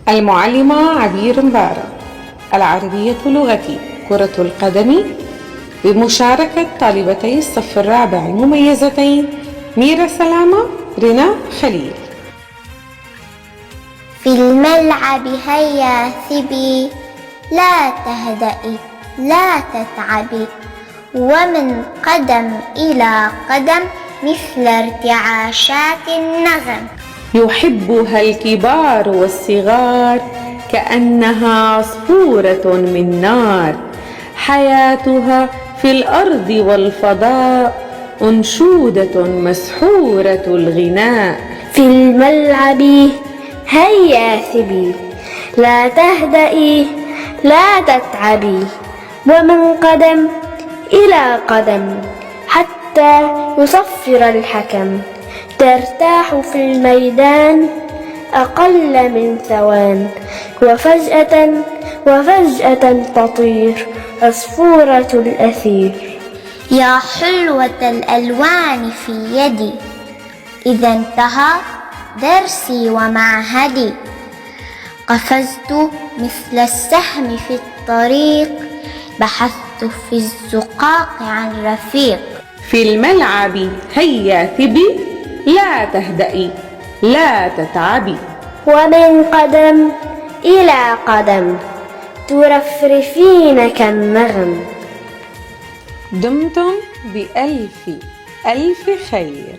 المعلمة عبير مبارك. العربية لغتي. كرة القدم، بمشاركة طالبتي الصف الرابع المميزتين ميرا سلامة، رنا خليل. في الملعب هيا ثبي، لا تهدئي لا تتعبي، ومن قدم إلى قدم مثل ارتعاشات النغم. يحبها الكبار والصغار كأنها عصفورة من نار، حياتها في الأرض والفضاء أنشودة مسحورة الغناء. في الملعب هيا ثبي، لا تهدئي لا تتعبي، ومن قدم إلى قدم حتى يصفر الحكم، ترتاح في الميدان أقل من ثوان، وفجأة تطير عصفورة الأثير. يا حلوة الألوان في يدي، إذا انتهى درسي ومعهدي، قفزت مثل السهم في الطريق، بحثت في الزقاق عن رفيق. في الملعب هيا ثبي، لا تهدئي لا تتعبي، ومن قدم إلى قدم ترفرفين كالنغم. دمتم بألف ألف خير.